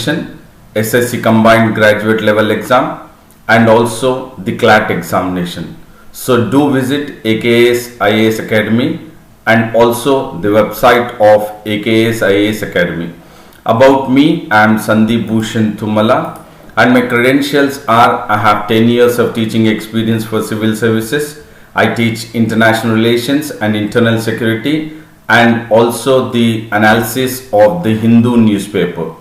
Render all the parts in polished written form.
examination, SSC combined graduate level exam, and also the CLAT examination. So do visit AKS IAS Academy and also the website of AKS IAS Academy. About me, I am Sandeep Bhushan Tumala, and my credentials are: I have 10 years of teaching experience for civil services. I teach international relations and internal security, and also the analysis of the Hindu newspaper.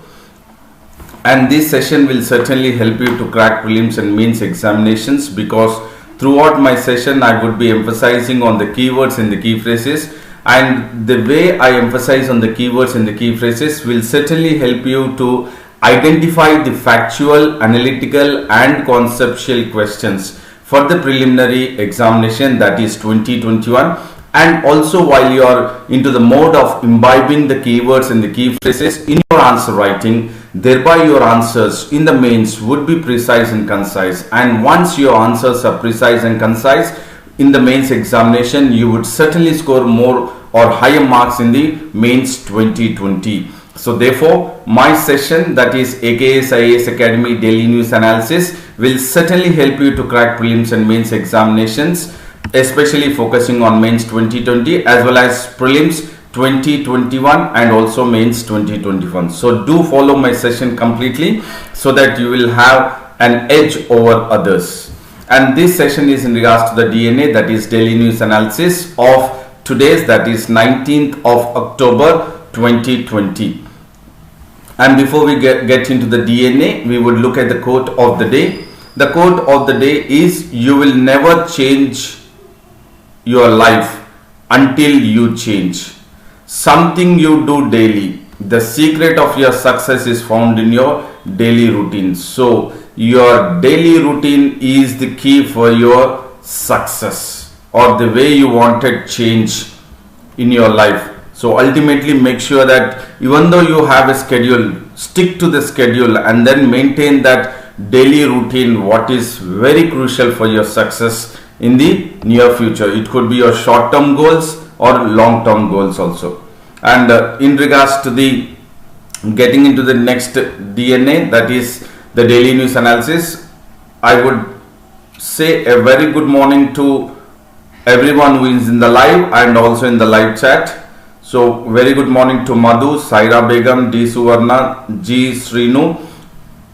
And this session will certainly help you to crack prelims and mains examinations, because throughout my session I would be emphasizing on the keywords and the key phrases, and the way I emphasize on the keywords and the key phrases will certainly help you to identify the factual, analytical and conceptual questions for the preliminary examination, that is 2021. And also, while you are into the mode of imbibing the keywords and the key phrases in your answer writing, thereby your answers in the mains would be precise and concise. And once your answers are precise and concise in the mains examination, you would certainly score more or higher marks in the mains 2020. So therefore, my session, that is AKS IAS Academy Daily News Analysis, will certainly help you to crack prelims and mains examinations, especially focusing on mains 2020 as well as prelims 2021 and also mains 2021. So do follow my session completely so that you will have an edge over others. And this session is in regards to the DNA, that is Daily News Analysis of today's, that is 19th of October 2020. And before we get into the DNA, we would look at the quote of the day. The quote of the day is: you will never change your life until you change. Something you do daily. The secret of your success is found in your daily routine. So your daily routine is the key for your success, or the way you wanted change in your life. So ultimately, make sure that even though you have a schedule, stick to the schedule and then maintain that daily routine, what is very crucial for your success in the near future. It could be your short-term goals or long-term goals also. And in regards to the getting into the next DNA, that is the Daily News Analysis, I would say a very good morning to everyone who is in the live and also in the live chat. So very good morning to Madhu, Saira Begum, D Suvarna, G Srinu.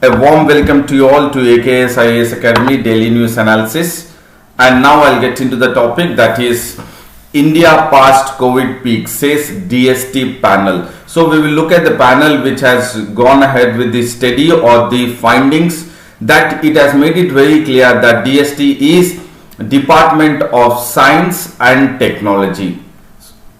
A warm welcome to you all to AKS IAS Academy Daily News Analysis. And now I'll get into the topic, that is India past COVID peak, says DST panel. So we will look at the panel which has gone ahead with the study or the findings, that it has made it very clear that DST is Department of Science and Technology.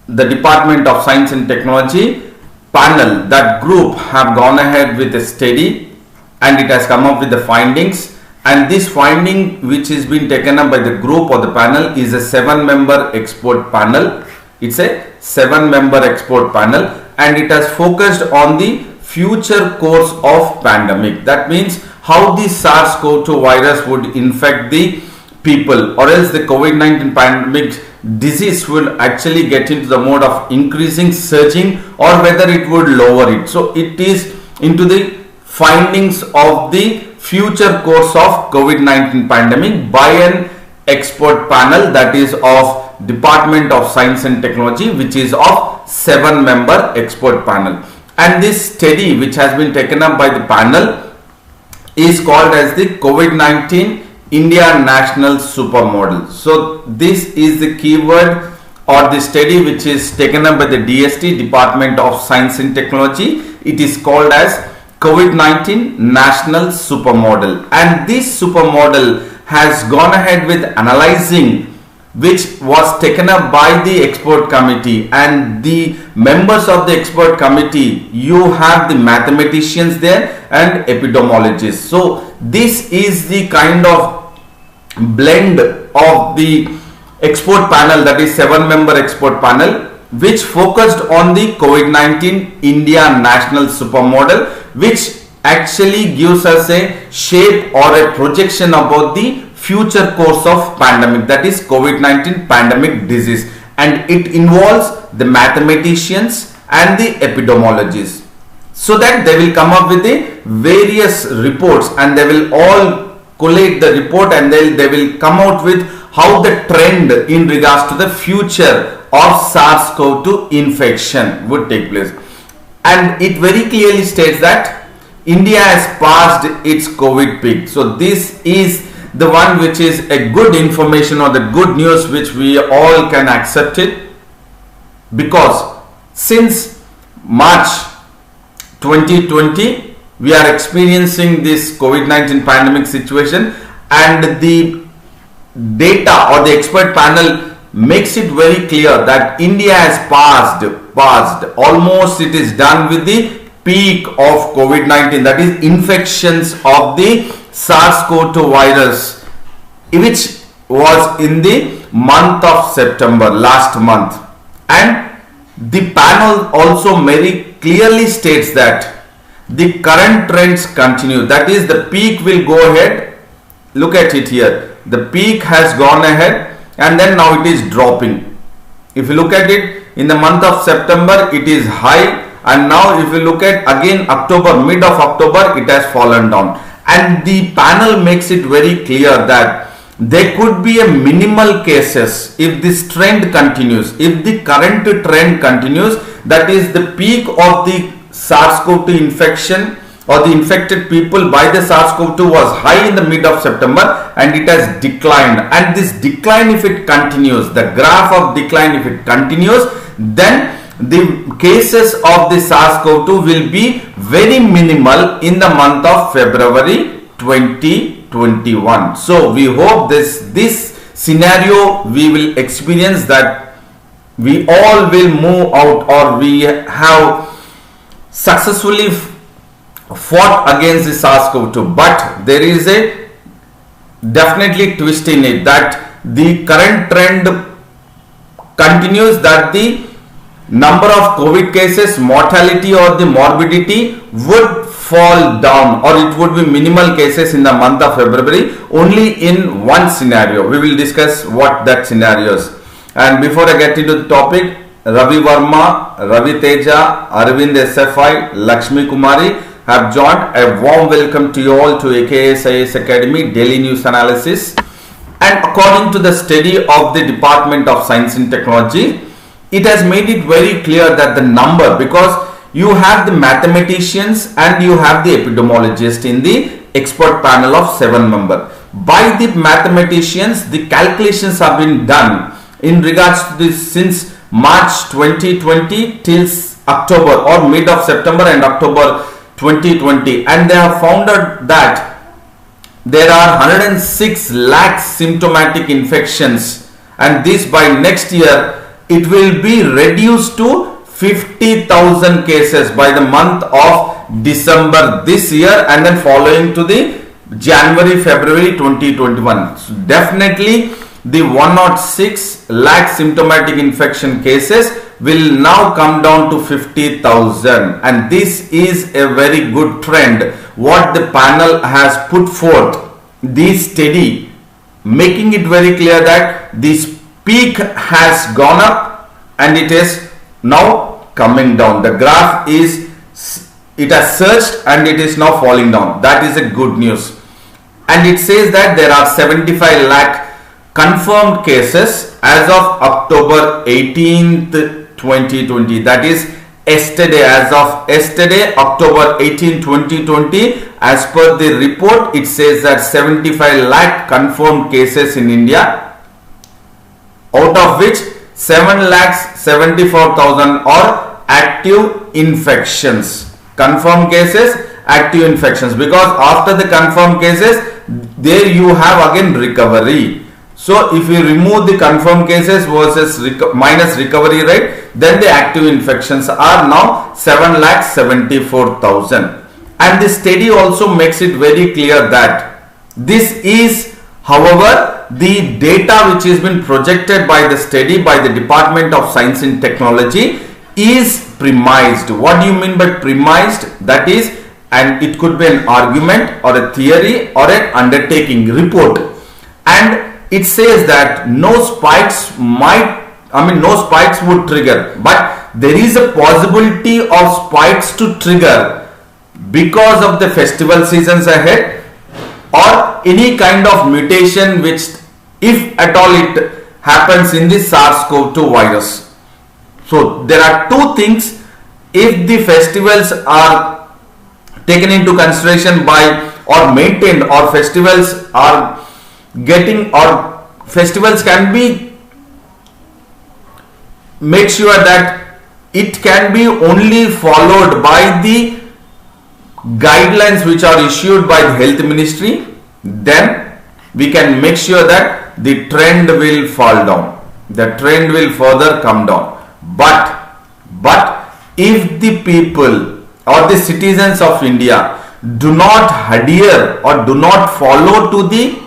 The Department of Science and Technology panel, that group, have gone ahead with a study and it has come up with the findings. And this finding, which is being taken up by the group or the panel, is a 7-member expert panel. It's a 7-member expert panel, and it has focused on the future course of pandemic. That means how the SARS-CoV-2 virus would infect the people, or else the COVID-19 pandemic disease will actually get into the mode of increasing, surging, or whether it would lower it. So it is into the findings of the future course of COVID-19 pandemic by an expert panel, that is of Department of Science and Technology, which is of 7-member expert panel. And this study, which has been taken up by the panel, is called as the COVID-19 India National Supermodel. So this is the keyword or the study which is taken up by the DST, Department of Science and Technology. It is called as COVID-19 National Supermodel, and this supermodel has gone ahead with analyzing, which was taken up by the expert committee, and the members of the expert committee, you have the mathematicians there and epidemiologists. So this is the kind of blend of the expert panel, that is 7-member expert panel, which focused on the COVID-19 India National Supermodel, which actually gives us a shape or a projection about the future course of pandemic, that is COVID-19 pandemic disease, and it involves the mathematicians and the epidemiologists. so that they will come up with the various reports, and they will all collate the report, and they will come out with how the trend in regards to the future of SARS-CoV-2 infection would take place. And it very clearly states that India has passed its COVID peak. So this is the one which is a good information, or the good news which we all can accept it, because since March 2020 we are experiencing this COVID-19 pandemic situation, and the data or the expert panel makes it very clear that India has passed almost, it is done with the peak of COVID-19, that is infections of the SARS-CoV-2 virus, which was in the month of September, last month. And the panel also very clearly states that the current trends continue, that is the peak will go ahead. Look at it here, the peak has gone ahead and then now it is dropping. If you look at it, in the month of September it is high, and now if you look at again October, mid of October, it has fallen down. And the panel makes it very clear that there could be a minimal cases if this trend continues, if the current trend continues, that is the peak of the SARS-CoV-2 infection or the infected people by the SARS-CoV-2 was high in the mid of September, and it has declined. And this decline, if it continues, the graph of decline, if it continues, then the cases of the SARS-CoV-2 will be very minimal in the month of February 2021. So we hope this scenario we will experience, that we all will move out, or we have successfully fought against the SARS-CoV-2. But there is a definitely twist in it, that the current trend continues, that the number of COVID cases, mortality or the morbidity would fall down, or it would be minimal cases in the month of February, only in one scenario. We will discuss what that scenario is. And before I get into the topic, Ravi Verma, Ravi Teja, Arvind SFI, Lakshmi Kumari have joined. A warm welcome to you all to AKS IAS Academy Daily News Analysis. And according to the study of the Department of Science and Technology, it has made it very clear that the number, because you have the mathematicians and you have the epidemiologists in the expert panel of 7 members. By the mathematicians, the calculations have been done in regards to this since March 2020 till October or mid of September and October 2020, and they have found out that there are 106 lakh symptomatic infections, and this by next year it will be reduced to 50,000 cases by the month of December this year, and then following to the January, February 2021. So definitely the 106 lakh symptomatic infection cases will now come down to 50,000, and this is a very good trend what the panel has put forth, this study making it very clear that this peak has gone up and it is now coming down. The graph is, it has surged and it is now falling down. That is a good news. And it says that there are 75 lakh confirmed cases as of October 18th 2020, that is yesterday, as of yesterday October 18, 2020, as per the report it says that 75 lakh confirmed cases in India, out of which 7,74,000 are active infections. Confirmed cases, active infections, because after the confirmed cases there you have again recovery. So if you remove the confirmed cases versus minus recovery rate, then the active infections are now 7,74,000. And the study also makes it very clear that this is, however, the data which has been projected by the study by the Department of Science and Technology is premised. What do you mean by premised? That is, and it could be an argument or a theory or an undertaking report, and it says that no spikes would trigger, but there is a possibility of spikes to trigger because of the festival seasons ahead, or any kind of mutation which, if at all it happens in the SARS-CoV-2 virus. So there are two things. If the festivals are taken into consideration by or maintained, or festivals are getting, or festivals can be made sure that it can be only followed by the guidelines which are issued by the health ministry, then we can make sure that the trend will fall down, the trend will further come down. But if the people or the citizens of India do not adhere or do not follow to the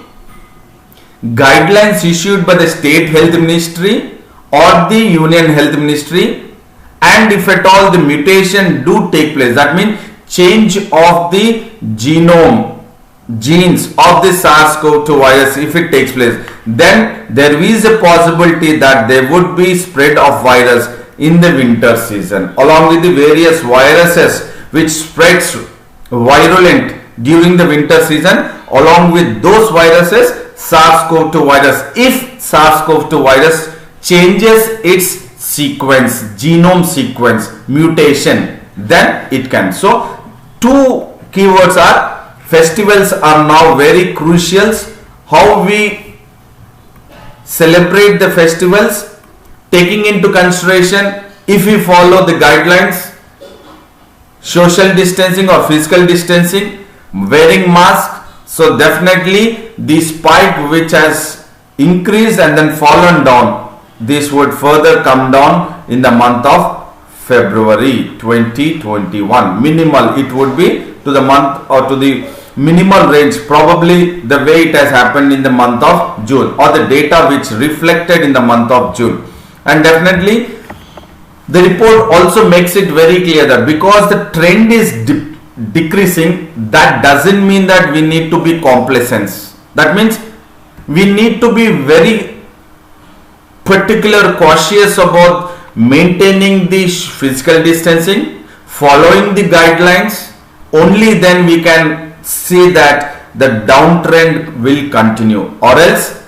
guidelines issued by the state health ministry or the union health ministry, and if at all the mutation do take place, that means change of the genes of the SARS-CoV-2 virus, if it takes place, then there is a possibility that there would be spread of virus in the winter season, along with the various viruses which spreads virulent during the winter season. Along with those viruses, SARS-CoV-2 virus, if SARS-CoV-2 virus changes its sequence, genome sequence, mutation, then it can. So two keywords are, festivals are now very crucial. How we celebrate the festivals, taking into consideration if we follow the guidelines, social distancing or physical distancing, wearing mask. So definitely the spike which has increased and then fallen down, this would further come down in the month of February 2021. Minimal, it would be to the month or to the minimal range, probably the way it has happened in the month of June, or the data which reflected in the month of June. And definitely the report also makes it very clear that because the trend is decreasing, that doesn't mean that we need to be complacent. That means we need to be very particular, cautious about maintaining the physical distancing, following the guidelines. Only then we can see that the downtrend will continue, or else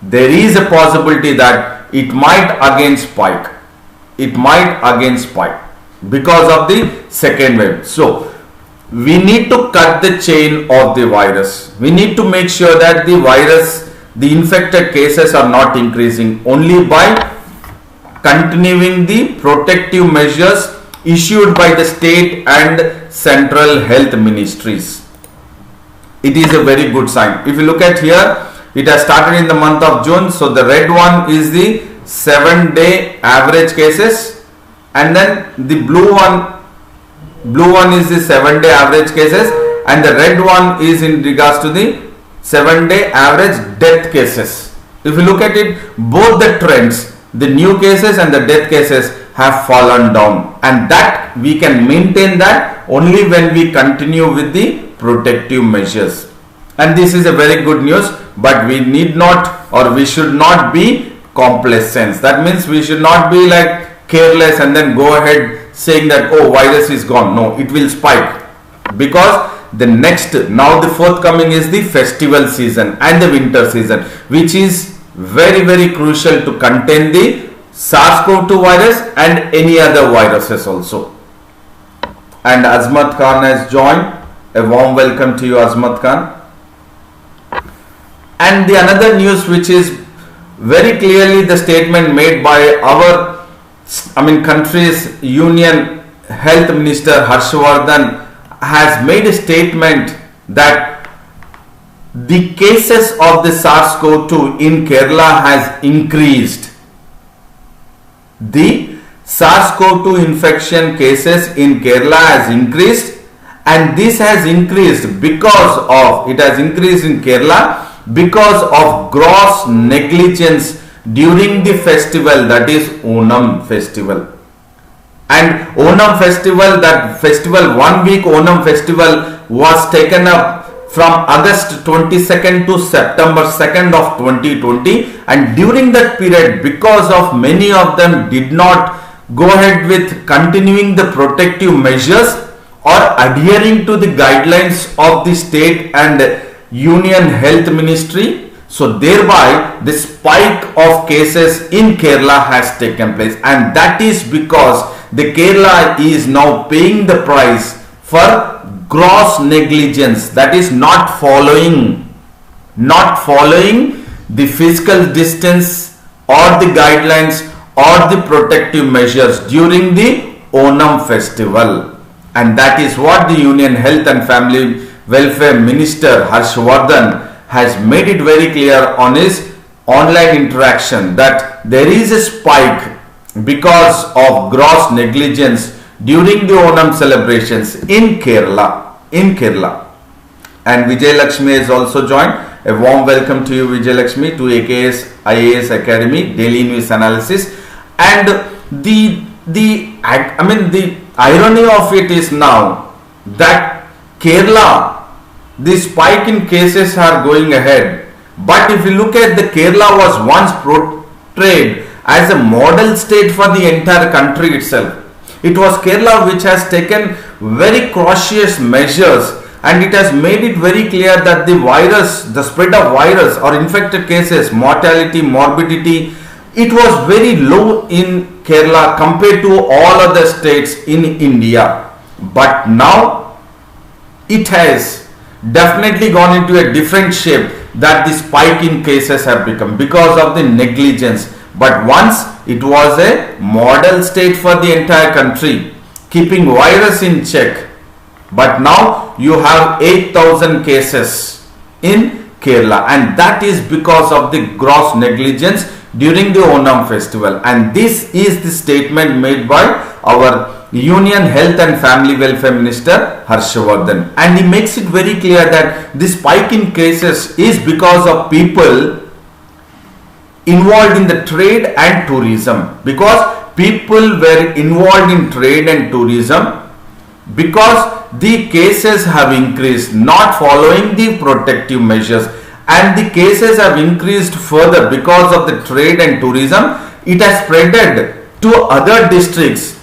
there is a possibility that it might again spike. It might again spike because of the second wave. So we need to cut the chain of the virus. We need to make sure that the virus, the infected cases are not increasing, only by continuing the protective measures issued by the state and central health ministries. It is a very good sign. If you look at here, it has started in the month of June. So the red one is the 7-day average cases, and then the blue one is the 7-day average cases, and the red one is in regards to the 7-day average death cases. If you look at it, both the trends, the new cases and the death cases, have fallen down, and that we can maintain that only when we continue with the protective measures. And this is a very good news, but we need not, or we should not be complacent. That means we should not be like careless and then go ahead saying that, oh, virus is gone. No, it will spike, because the next, now the forthcoming is the festival season and the winter season, which is very, very crucial to contain the SARS-CoV-2 virus and any other viruses also. And Azmat Khan has joined. A warm welcome to you, Azmat Khan. And the another news, which is very clearly the statement made by our, country's Union Health Minister Harshvardhan has made a statement that the cases of the SARS-CoV-2 in Kerala has increased. The SARS-CoV-2 infection cases in Kerala has increased, and this has increased because of, it has increased in Kerala because of gross negligence during the festival, that is Onam festival. And Onam festival, that festival, 1 week Onam festival was taken up from August 22nd to September 2nd of 2020, and during that period, because of many of them did not go ahead with continuing the protective measures or adhering to the guidelines of the state and union health ministry. So thereby the spike of cases in Kerala has taken place, and that is because the Kerala is now paying the price for gross negligence, that is not following the physical distance or the guidelines or the protective measures during the Onam festival. And that is what the Union Health and Family Welfare Minister Harshvardhan has made it very clear on his online interaction that there is a spike because of gross negligence during the Onam celebrations in Kerala. And Vijay Lakshmi has also joined. A warm welcome to you, Vijay Lakshmi, to AKS IAS Academy Daily News Analysis. And the irony of it is now that Kerala, the spike in cases are going ahead. But if you look at the Kerala was once portrayed as a model state for the entire country itself. It was Kerala which has taken very cautious measures, and it has made it very clear that the spread of virus or infected cases, mortality, morbidity, it was very low in Kerala compared to all other states in India. But now it has definitely gone into a different shape, that the spike in cases have become because of the negligence. But once it was a model state for the entire country, keeping virus in check. But now you have 8,000 cases in Kerala, and that is because of the gross negligence during the Onam festival. And this is the statement made by our Union Health and Family Welfare Minister Harshvardhan, and he makes it very clear that this spike in cases is because of people involved in the trade and tourism, because people were involved in trade and tourism, because the cases have increased not following the protective measures, and the cases have increased further because of the trade and tourism. It has spreaded to other districts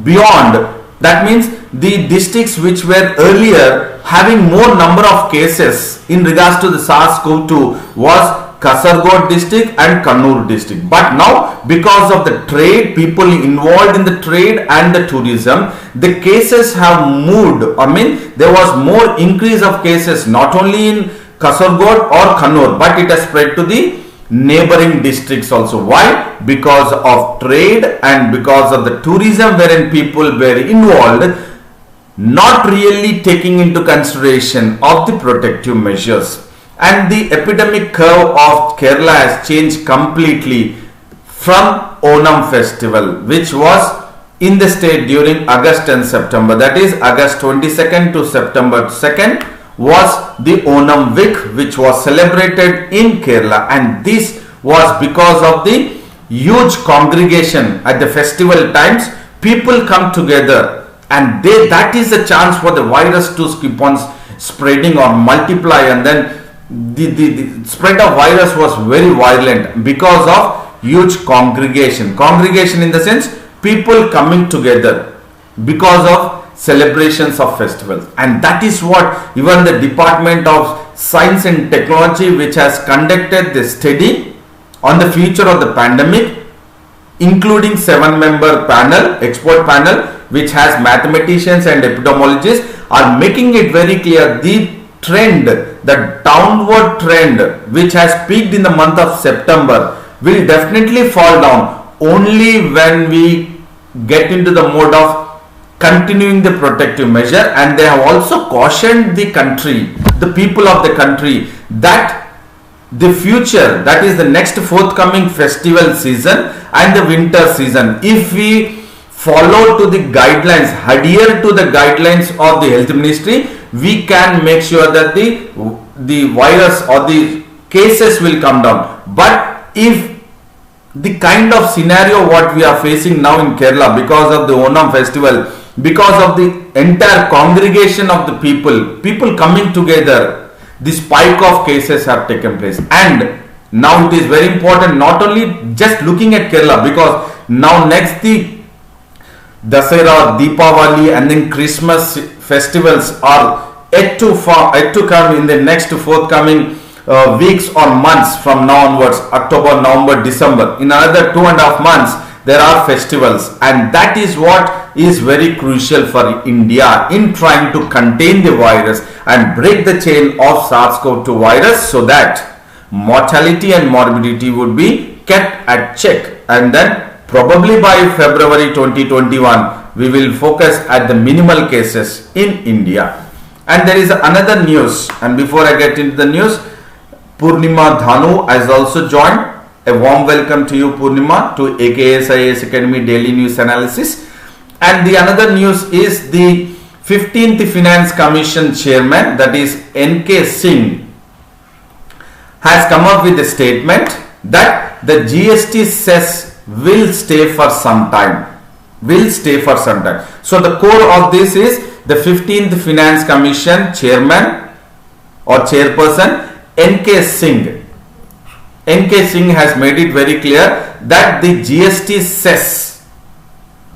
beyond. That means the districts which were earlier having more number of cases in regards to the SARS-CoV-2 was Kasaragod district and Kannur district. But now because of the trade, people involved in the trade and the tourism, the cases have moved. There was more increase of cases not only in Kasaragod or Kannur, but it has spread to the neighboring districts also. Why? Because of trade and because of the tourism wherein people were involved, not really taking into consideration of the protective measures. And the epidemic curve of Kerala has changed completely from Onam festival, which was in the state during August and September. That is August 22nd to September 2nd was the Onam week, which was celebrated in Kerala, and this was because of the huge congregation at the festival times. People come together, and that is a chance for the virus to keep on spreading or multiply, and then the spread of virus was very violent because of huge congregation in the sense people coming together because of celebrations of festivals. And that is what even the Department of Science and Technology, which has conducted the study on the future of the pandemic, including 7-member panel, expert panel, which has mathematicians and epidemiologists, are making it very clear the trend, the downward trend which has peaked in the month of September will definitely fall down only when we get into the mode of continuing the protective measure. And they have also cautioned the country, the people of the country, that the future, that is the next forthcoming festival season and the winter season, if we follow to the guidelines, adhere to the guidelines of the health ministry, we can make sure that the virus or the cases will come down. But if the kind of scenario what we are facing now in Kerala because of the Onam festival, because of the entire congregation of the people coming together, the spike of cases have taken place. And now it is very important not only just looking at Kerala, because Now next the Dasera, Deepavali and then Christmas festivals are yet to come in the next forthcoming weeks or months from now onwards. October, November, December. In another 2.5 months there are festivals, and that is what is very crucial for India in trying to contain the virus and break the chain of SARS-CoV-2 virus, so that mortality and morbidity would be kept at check. And then probably by February 2021 we will focus at the minimal cases in India. And there is another news, and before I get into the news, Purnima Dhanu has also joined. A warm welcome to you, Purnima, to AKS IAS Academy Daily News Analysis. And the another news is the 15th Finance Commission Chairman, that is NK Singh, has come up with a statement that the GST cess will stay for some time. So the core of this is the 15th Finance Commission Chairman or Chairperson NK Singh. NK Singh has made it very clear that the GST cess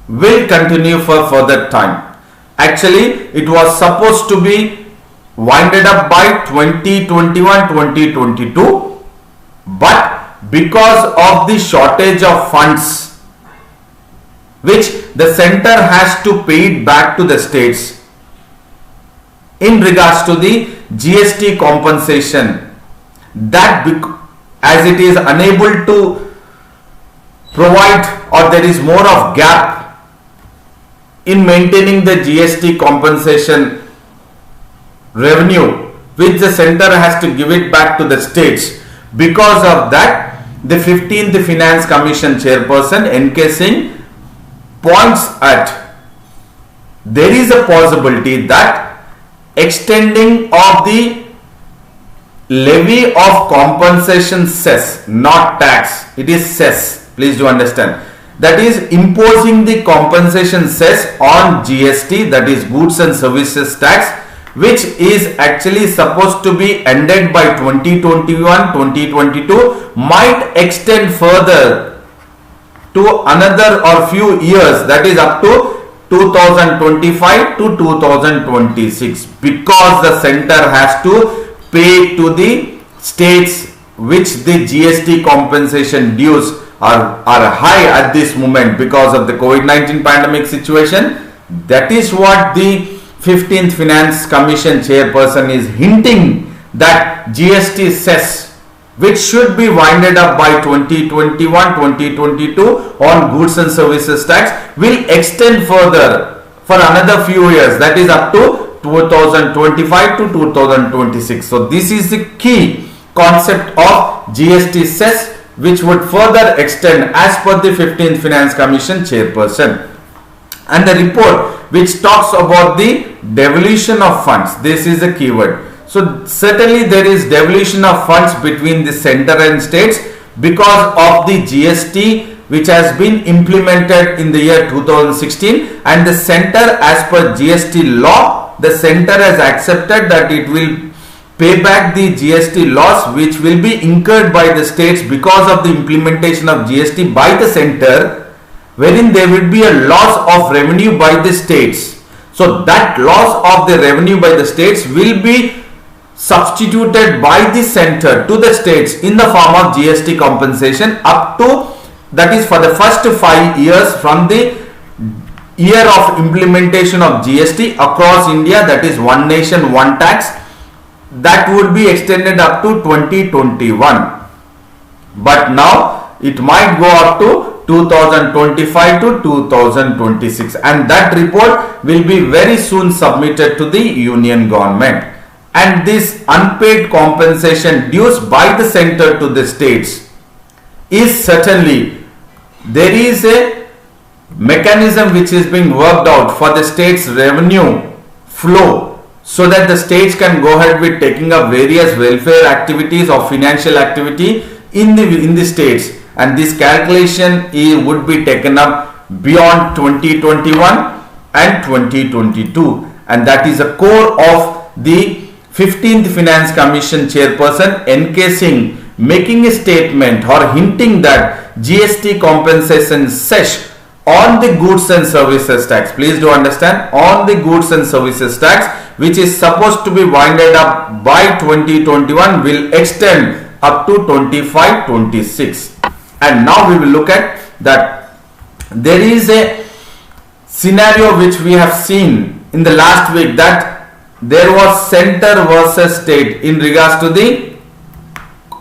will continue for further time. Actually, it was supposed to be winded up by 2021-2022, but because of the shortage of funds which the center has to pay it back to the states in regards to the GST compensation, that as it is unable to provide, or there is more of gap in maintaining the GST compensation revenue which the center has to give it back to the states. Because of that, the 15th Finance Commission Chairperson NK Singh points at there is a possibility that extending of the levy of compensation cess, not tax, it is cess, please do understand, that is imposing the compensation cess on GST, that is goods and services tax, which is actually supposed to be ended by 2021-2022, might extend further to another or few years, that is up to 2025 to 2026, because the center has to pay to the states which the GST compensation dues are high at this moment because of the COVID-19 pandemic situation. That is what the 15th Finance Commission Chairperson is hinting, that GST cess, which should be winded up by 2021-2022 on goods and services tax, will extend further for another few years, that is up to 2025 to 2026. So this is the key concept of GST cess, which would further extend as per the 15th Finance Commission Chairperson. And the report which talks about the devolution of funds, this is a keyword. So certainly there is devolution of funds between the center and states because of the GST which has been implemented in the year 2016, and the center, as per GST law, the center has accepted that it will pay back the GST loss which will be incurred by the states because of the implementation of GST by the center, wherein there will be a loss of revenue by the states. So that loss of the revenue by the states will be substituted by the center to the states in the form of GST compensation up to, that is for the first 5 years from the year of implementation of GST across India, that is one nation, one tax, that would be extended up to 2021. But now it might go up to 2025 to 2026, and that report will be very soon submitted to the union government. And this unpaid compensation dues by the center to the states is certainly, there is a mechanism which is being worked out for the state's revenue flow, so that the states can go ahead with taking up various welfare activities or financial activity in the states, and this calculation would be taken up beyond 2021 and 2022, and that is a core of the 15th Finance Commission Chairperson NK Singh making a statement or hinting that GST compensation cess on the goods and services tax. Please do understand, on the goods and services tax, which is supposed to be winded up by 2021, will extend up to 25-26. And now we will look at that there is a scenario which we have seen in the last week, that there was center versus state in regards to the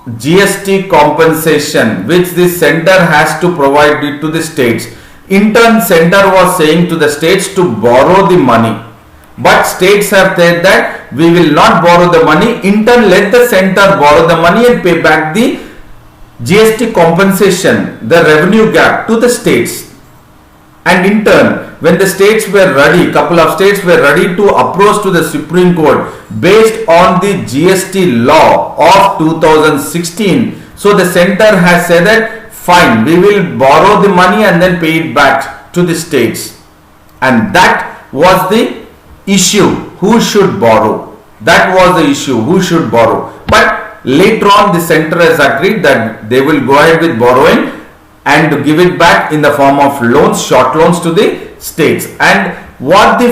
GST compensation which the center has to provide it to the states. In turn, center was saying to the states to borrow the money, but states have said that we will not borrow the money. In turn, let the center borrow the money and pay back the GST compensation, the revenue gap, to the states. And in turn, when the states were ready, couple of states were ready to approach to the Supreme Court based on the GST law of 2016. So the center has said that fine, we will borrow the money and then pay it back to the states. And that was the issue, who should borrow. That was the issue, who should borrow. But later on the center has agreed that they will go ahead with borrowing and to give it back in the form of loans, short loans to the states. And what the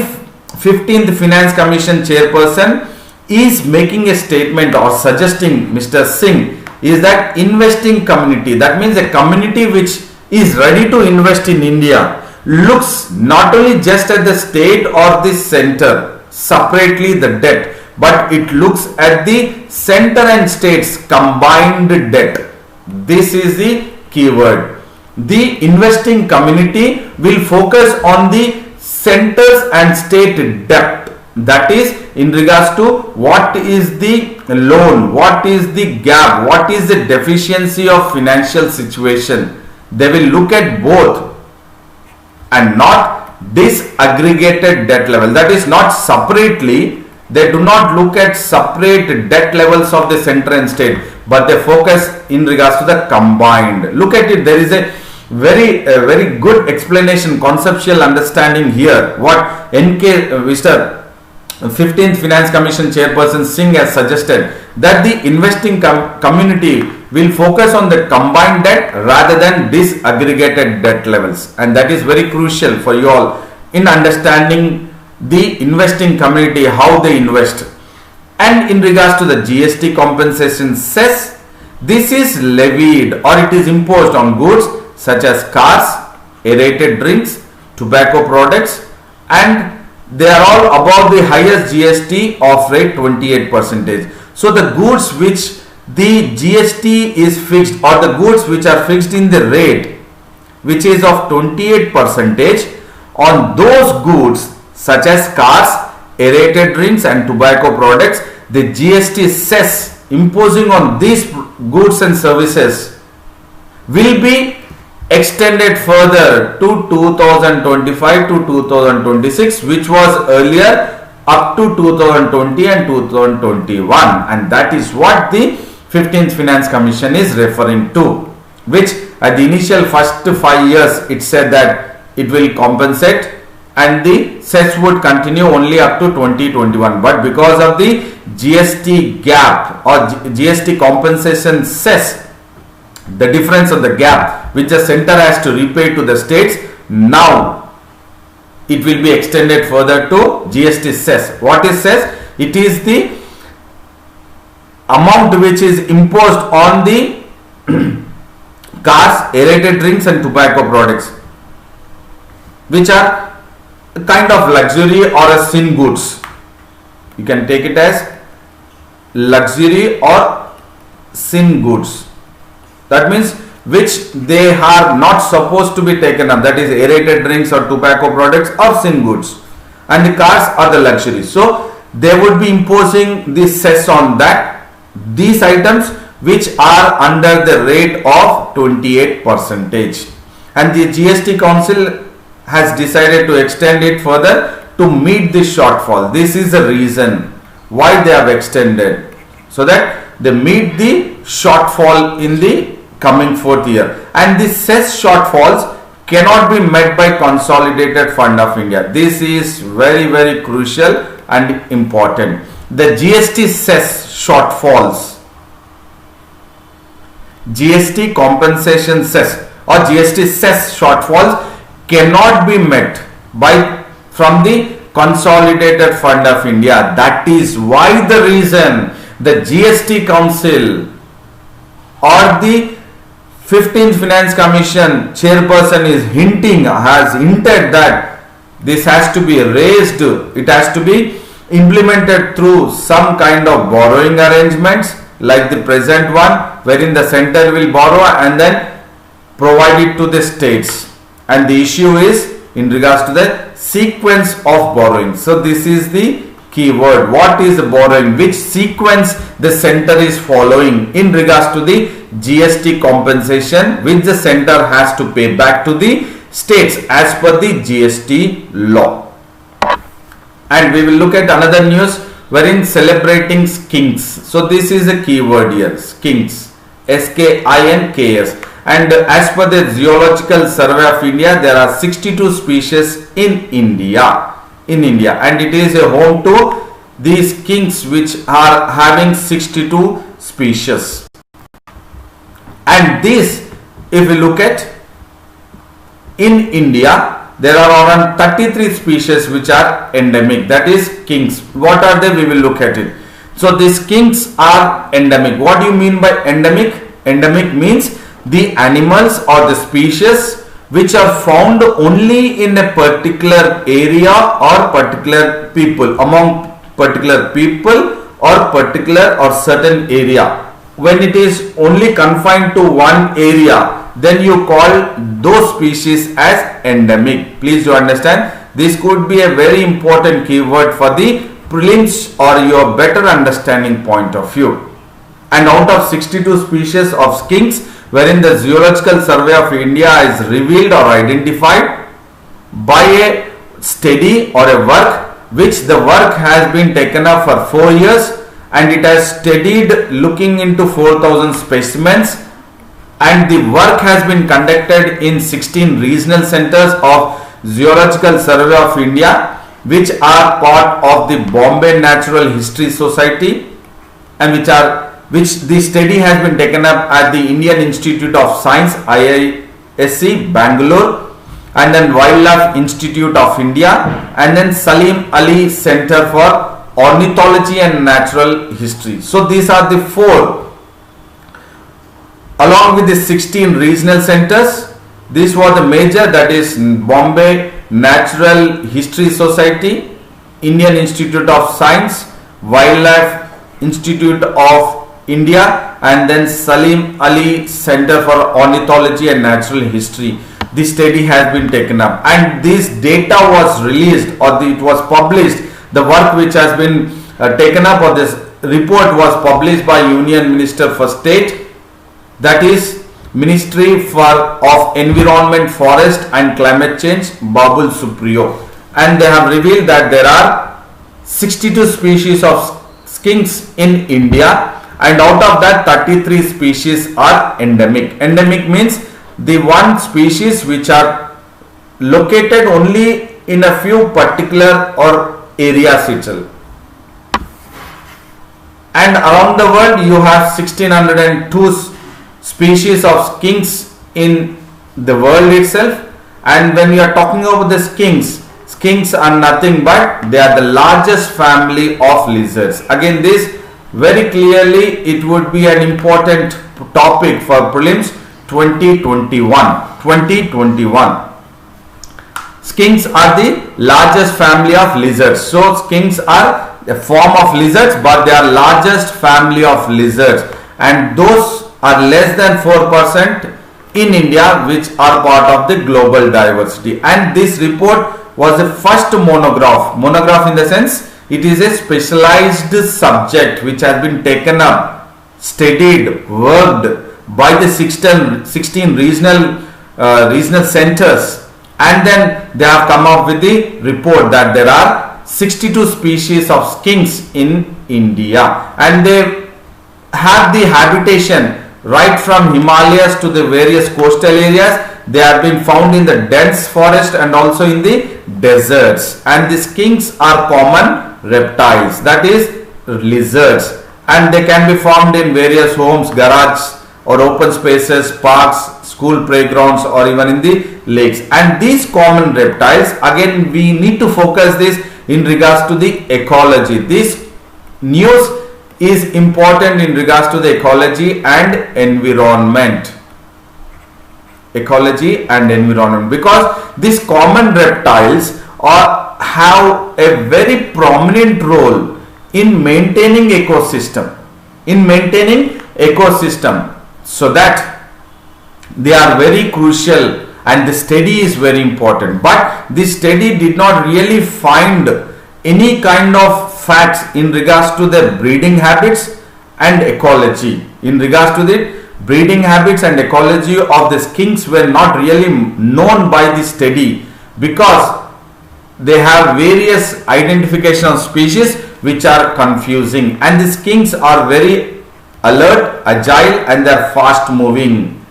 15th Finance Commission chairperson is making a statement or suggesting, Mr. Singh, is that investing community, that means a community which is ready to invest in India, looks not only just at the state or the center separately the debt, but it looks at the center and states combined debt. This is the keyword. The investing community will focus on the centers and state debt, that is in regards to what is the loan, what is the gap, what is the deficiency of financial situation. They will look at both and not disaggregated debt level, that is not separately. They do not look at separate debt levels of the center and state, but they focus in regards to the combined. Look at it, there is a very good explanation, conceptual understanding here. What Mr. 15th Finance Commission chairperson Singh has suggested, that the investing community will focus on the combined debt rather than disaggregated debt levels, and that is very crucial for you all in understanding the investing community, how they invest. And in regards to the GST compensation cess, this is levied or it is imposed on goods such as cars, aerated drinks, tobacco products, and they are all above the highest GST of rate 28%. So the goods which the GST is fixed, or the goods which are fixed in the rate which is of 28%, on those goods such as cars, aerated drinks and tobacco products, the GST cess imposing on these goods and services will be extended further to 2025 to 2026, which was earlier up to 2020 and 2021, and that is what the 15th Finance Commission is referring to, which at the initial first 5 years it said that it will compensate and the cess would continue only up to 2021, but because of the GST gap or GST compensation cess, the difference of the gap which the center has to repay to the states, now it will be extended further to GST cess. What is cess? It is the amount which is imposed on the cars, aerated drinks and tobacco products, which are a kind of luxury or a sin goods. You can take it as luxury or sin goods. That means which they are not supposed to be taken up, that is aerated drinks or tobacco products or sin goods, and the cars are the luxury. So they would be imposing this cess on that, these items which are under the rate of 28%, and the GST Council has decided to extend it further to meet this shortfall. This is the reason why they have extended, so that they meet the shortfall in the coming fourth year, and the cess shortfalls cannot be met by Consolidated Fund of India. This is very crucial and important. The GST cess shortfalls GST compensation cess or GST cess shortfalls cannot be met by from the Consolidated Fund of India. That is why the reason the GST Council or the 15th Finance Commission chairperson has hinted that this has to be raised, it has to be implemented through some kind of borrowing arrangements like the present one, wherein the center will borrow and then provide it to the states. And the issue is in regards to the sequence of borrowing. So this is the key word. What is the borrowing? Which sequence the center is following in regards to the GST compensation which the center has to pay back to the states as per the GST law. And we will look at another news wherein celebrating skinks. So this is a key word here, skinks, SKINKS. And as per the Zoological Survey of India, there are 62 species in India, and it is a home to these skinks which are having 62 species. And this, if we look at in India, there are around 33 species which are endemic, that is skinks. What are they? We will look at it. So these skinks are endemic. What do you mean by endemic? Endemic means the animals or the species which are found only in a particular area or particular people, among particular people or particular or certain area. When it is only confined to one area, then you call those species as endemic. Please do understand, this could be a very important keyword for the prelims or your better understanding point of view. And out of 62 species of skinks wherein the Zoological Survey of India is revealed or identified by a study or a work, which the work has been taken up for 4 years and it has studied looking into 4,000 specimens, and the work has been conducted in 16 regional centers of Zoological Survey of India, which are part of the Bombay Natural History Society, and which the study has been taken up at the Indian Institute of Science IISc Bangalore, and then Wildlife Institute of India, and then Salim Ali Center for Ornithology and Natural History. So these are the 4, along with the 16 regional centers. These were the major, that is Bombay Natural History Society, Indian Institute of Science, Wildlife Institute of India, and then Salim Ali Center for Ornithology and Natural History. This study has been taken up and this data was released or it was published. The work which has been taken up, or this report was published by Union Minister for State, that is Ministry of Environment, Forest and Climate Change, Babul Supriyo, and they have revealed that there are 62 species of skinks in India, and out of that 33 species are endemic. Endemic means the one species which are located only in a few particular or areas itself. And around the world you have 1602 species of skinks in the world itself. And when we are talking about the skinks are nothing but they are the largest family of lizards. Again, this very clearly it would be an important topic for prelims 2021. Skinks are the largest family of lizards. So skinks are a form of lizards, but they are largest family of lizards, and those are less than 4% in India, which are part of the global diversity. And this report was the first monograph in the sense it is a specialized subject which has been taken up, studied, worked by the 16 regional centers, and then they have come up with the report that there are 62 species of skinks in India, and they have the habitation right from Himalayas to the various coastal areas. They have been found in the dense forest and also in the deserts, and the skinks are common reptiles, that is lizards, and they can be found in various homes, garages or open spaces, parks, school playgrounds, or even in the lakes. And these common reptiles, again we need to focus this in regards to the ecology. This news is important in regards to the ecology and environment. Ecology and environment, because these common reptiles have a very prominent role in maintaining ecosystem, so that they are very crucial, and the study is very important. But this study did not really find any kind of facts in regards to their breeding habits and ecology. In regards to the breeding habits and ecology of the skinks were not really known by the study, because they have various identification of species which are confusing, and the skinks are very alert, agile, and they are fast moving.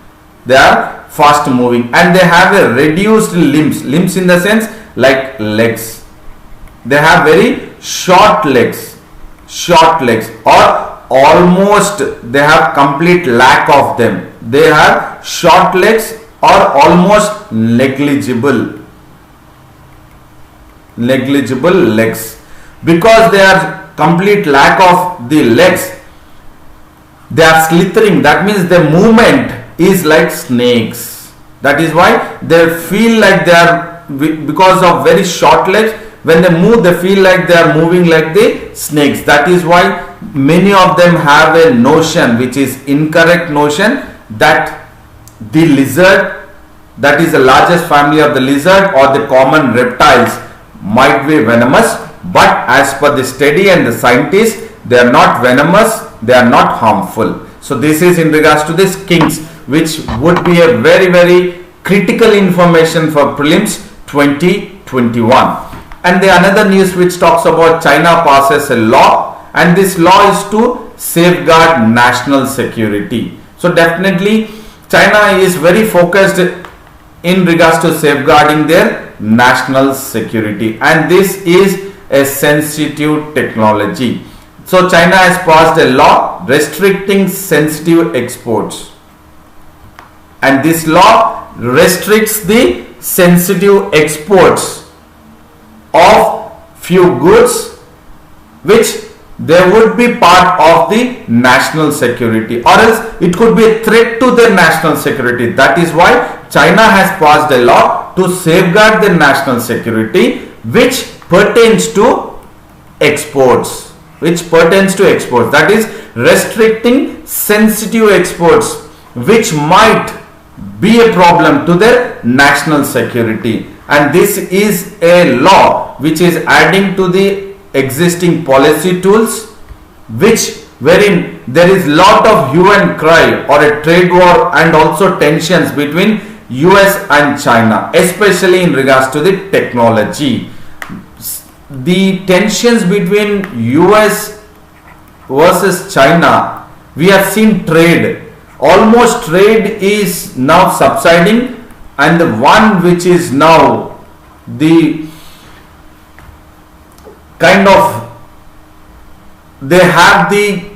And they have a reduced limbs in the sense like legs. They have very short legs, or almost they have complete lack of them. They have short legs or almost negligible legs. Because they are complete lack of the legs, they are slithering. That means the movement is like snakes. That is why they feel like they are, because of very short legs, when they move they feel like they are moving like the snakes. That is why many of them have a notion, which is incorrect notion, that the lizard, that is the largest family of the lizard or the common reptiles, might be venomous. But as per the study and the scientists, they are not venomous, they are not harmful. So this is in regards to the skinks, which would be a very, very critical information for prelims 2021. And the another news which talks about China passes a law, and this law is to safeguard national security. So definitely China is very focused in regards to safeguarding their national security, and this is a sensitive technology. So China has passed a law restricting sensitive exports, and this law restricts the sensitive exports of few goods which they would be part of the national security, or else it could be a threat to their national security. That is why China has passed a law to safeguard their national security, which pertains to exports. That is restricting sensitive exports which might be a problem to their national security. And this is a law which is adding to the existing policy tools, wherein there is lot of hue and cry or a trade war and also tensions between US and China, especially in regards to the technology. The tensions between US versus China, we have seen trade. Almost trade is now subsiding, and the one which is now the kind of, they have the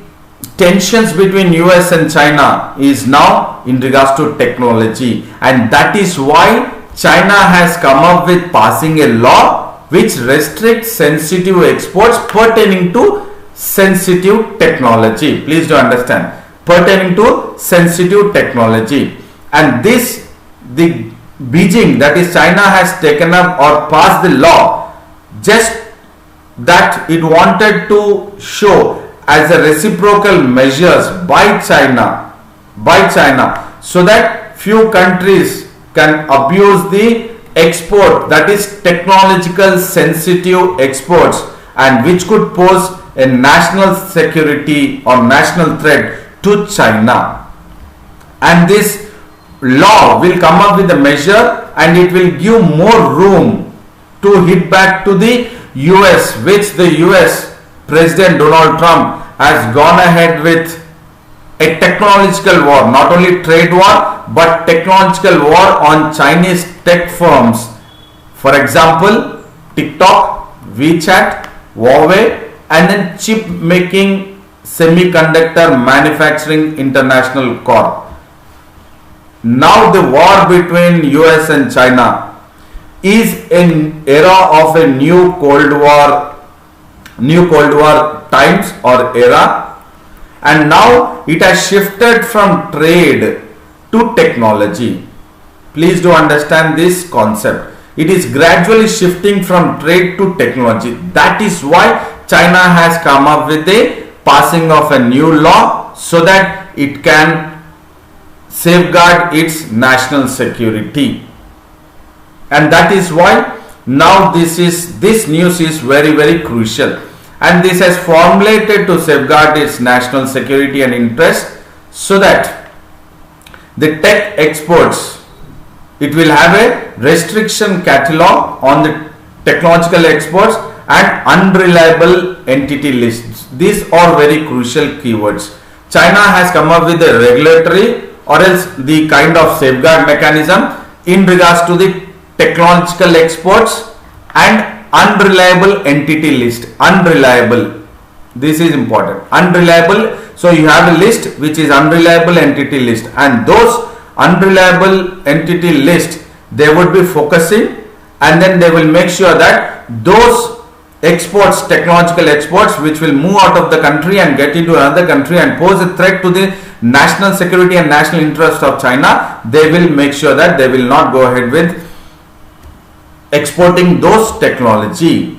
tensions between US and China is now in regards to technology, and that is why China has come up with passing a law which restricts sensitive exports pertaining to sensitive technology. Please do understand, pertaining to sensitive technology. And this, the Beijing, that is China, has taken up or passed the law just that it wanted to show as a reciprocal measures by China, so that few countries can abuse the export, that is technological sensitive exports, and which could pose a national security or national threat to China. And this law will come up with a measure, and it will give more room to hit back to the US, which the US President Donald Trump has gone ahead with a technological war, not only trade war but technological war on Chinese tech firms. For example, TikTok, WeChat, Huawei, and then chip making semiconductor manufacturing international corp. now the war between US and China is an era of a new Cold War times or era, and now it has shifted from trade to technology. Please do understand this concept. It is gradually shifting from trade to technology. That is why China has come up with a passing of a new law so that it can safeguard its national security. And that is why now this news is very crucial, and this has formulated to safeguard its national security and interest, so that the tech exports, it will have a restriction catalog on the technological exports and unreliable entity lists. These are very crucial keywords. China has come up with a regulatory or else the kind of safeguard mechanism in regards to the technological exports and unreliable entity list. Unreliable, this is important. Unreliable, so you have a list which is unreliable entity list, and those unreliable entity list, they would be focusing, and then they will make sure that those exports, technological exports which will move out of the country and get into another country and pose a threat to the national security and national interest of China, they will make sure that they will not go ahead with exporting those technology.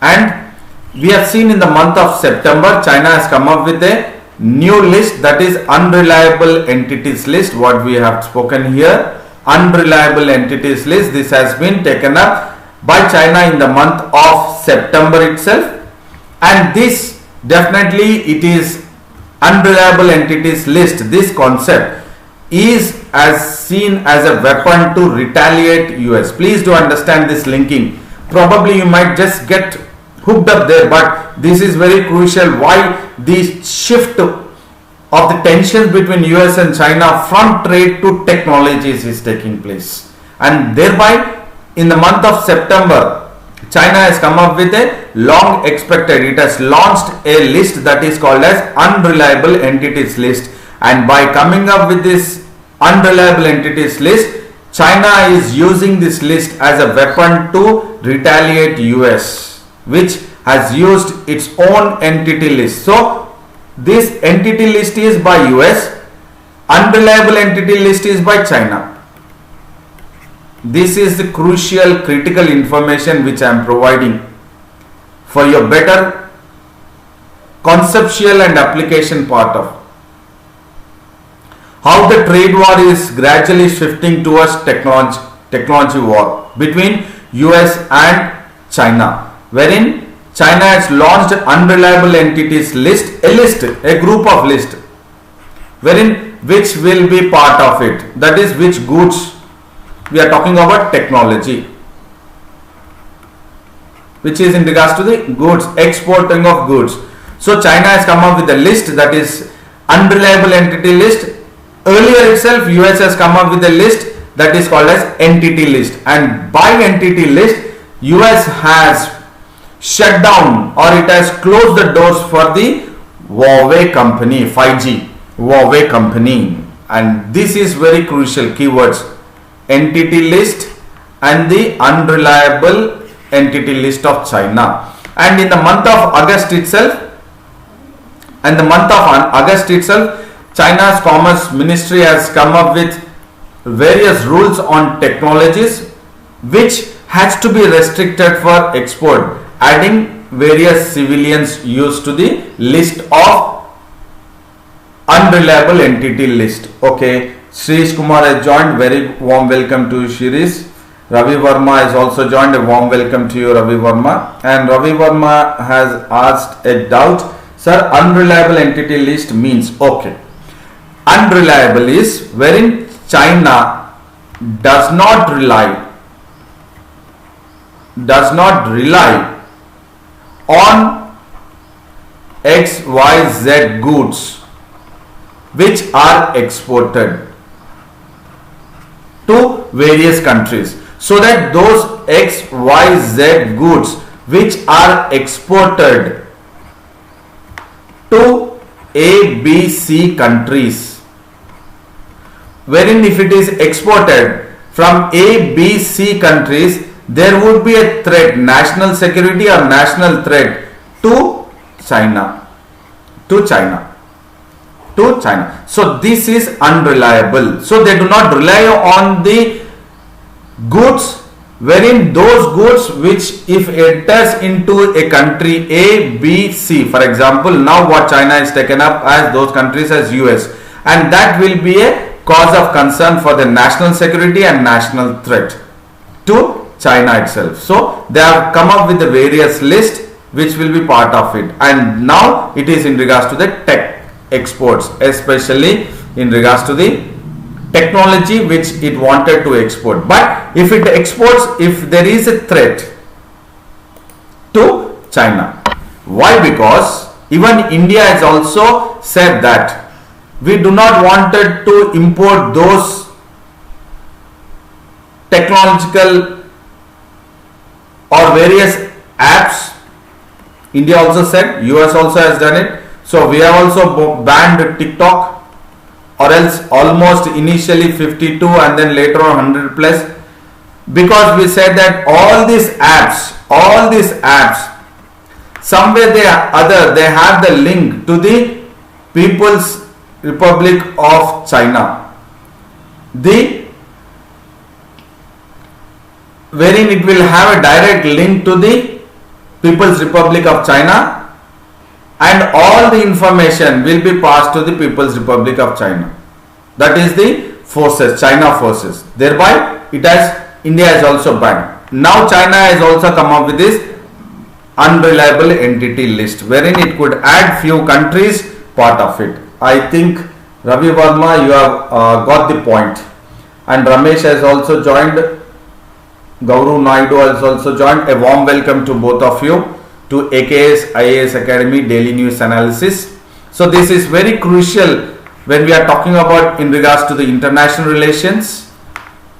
And we have seen in the month of September, China has come up with a new list, that is unreliable entities list. What we have spoken here, unreliable entities list, this has been taken up by China in the month of September itself, and this definitely, it is unreliable entities list. This concept is as seen as a weapon to retaliate US. Please do understand this linking. Probably you might just get hooked up there, but this is very crucial why the shift of the tensions between US and China from trade to technologies is taking place, and thereby in the month of September, China has come up with a long expected, it has launched a list that is called as unreliable entities list, and by coming up with this unreliable entities list, China is using this list as a weapon to retaliate US, which has used its own entity list. So this entity list is by US, unreliable entity list is by China. This is the crucial critical information which I am providing for your better conceptual and application part of how the trade war is gradually shifting towards technology war between US and China, wherein China has launched unreliable entities list, a group of list, wherein which will be part of it, that is which goods. We are talking about technology, which is in regards to the goods, exporting of goods. So China has come up with a list, that is unreliable entity list. Earlier itself, US has come up with a list that is called as entity list, and by entity list, US has shut down or it has closed the doors for the Huawei company, 5G Huawei company, and this is very crucial keywords. Entity list and the unreliable entity list of China. And in the month of August itself, China's Commerce Ministry has come up with various rules on technologies which has to be restricted for export, adding various civilians used to the list of unreliable entity list. Okay. Shirish Kumar has joined. Very warm welcome to Shirish. Ravi Verma has also joined. A warm welcome to you, Ravi Verma. And Ravi Verma has asked a doubt. Sir, unreliable entity list means, okay, unreliable is wherein China does not rely on XYZ goods which are exported to various countries, so that those XYZ goods which are exported to ABC countries wherein if it is exported from A, B, C countries, there would be a threat, national security or national threat to China. To China. To China. So this is unreliable. So they do not rely on the goods, wherein those goods which if enters into a country A, B, C, for example, now what China is taken up as those countries as US, and that will be a cause of concern for the national security and national threat to China itself. So they have come up with the various list which will be part of it, and now it is in regards to the tech exports, especially in regards to the technology which it wanted to export. But if it exports, if there is a threat to China, why? Because even India has also said that we do not wanted to import those technological or various apps. India also said, US also has done it. So we have also banned TikTok, or else almost initially 52 and then later on 100 plus, because we said that all these apps, somewhere they are other, they have the link to the People's Republic of China, wherein it will have a direct link to the People's Republic of China, and all the information will be passed to the People's Republic of China. That is the forces, China forces. Thereby, India has also banned. Now China has also come up with this unreliable entity list, wherein it could add few countries part of it. I think Ravi Verma, you have got the point, and Ramesh has also joined. Gaurav Naidu has also joined. A warm welcome to both of you to AKS IAS Academy Daily News Analysis. So this is very crucial when we are talking about in regards to the international relations,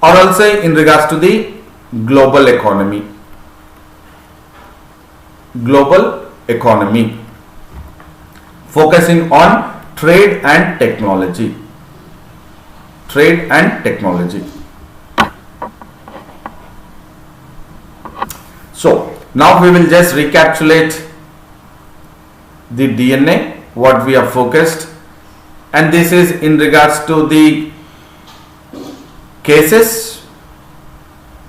or also in regards to the global economy. Global economy, focusing on trade and technology. Trade and technology. So now we will just recapitulate the DNA, what we have focused, and this is in regards to the cases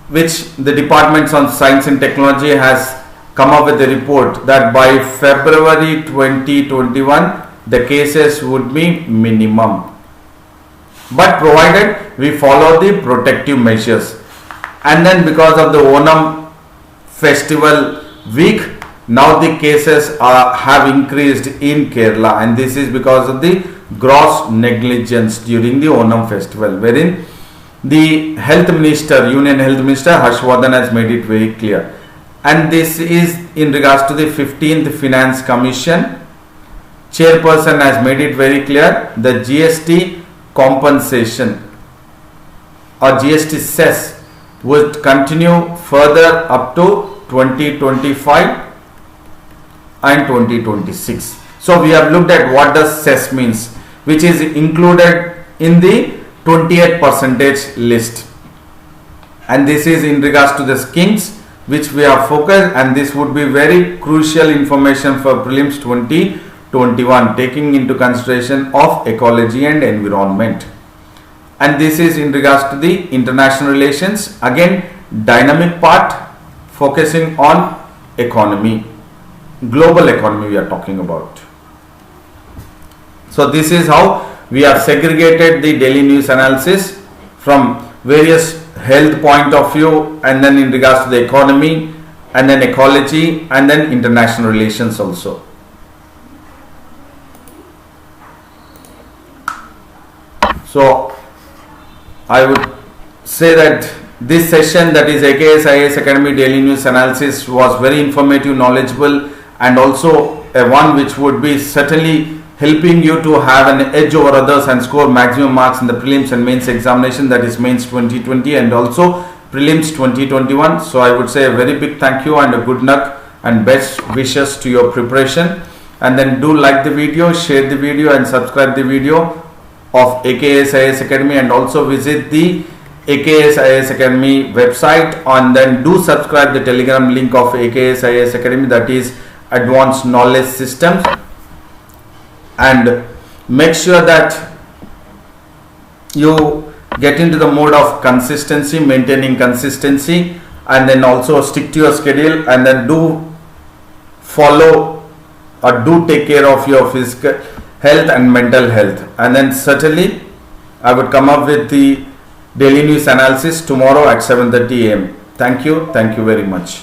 which the Department of Science and Technology has come up with a report that by February 2021 the cases would be minimum, but provided we follow the protective measures. And then because of the Onam festival week, now the cases have increased in Kerala, and this is because of the gross negligence during the Onam festival, wherein the health minister, Union Health Minister Harsh Vardhan has made it very clear. And this is in regards to the 15th Finance Commission. Chairperson has made it very clear the GST compensation or GST cess would continue further up to 2025 and 2026. So we have looked at what does cess means, which is included in the 28% list, and this is in regards to the schemes which we have focused, and this would be very crucial information for prelims 2021, taking into consideration of ecology and environment. And this is in regards to the international relations, again dynamic part, focusing on economy, global economy we are talking about. So this is how we have segregated the daily news analysis from various health point of view, and then in regards to the economy, and then ecology, and then international relations also. So I would say that this session, that is AKS IAS Academy Daily News Analysis, was very informative, knowledgeable, and also a one which would be certainly helping you to have an edge over others and score maximum marks in the prelims and mains examination, that is mains 2020 and also prelims 2021. So I would say a very big thank you and a good luck and best wishes to your preparation. And then do like the video, share the video and subscribe the video. of AKS IAS Academy, and also visit the AKS IAS Academy website, and then do subscribe the Telegram link of AKS IAS Academy, that is Advanced Knowledge Systems, and make sure that you get into the mode of consistency, maintaining consistency, and then also stick to your schedule, and then do follow or do take care of your physical health and mental health. And then certainly I would come up with the daily news analysis tomorrow at 7:30 a.m. Thank you very much.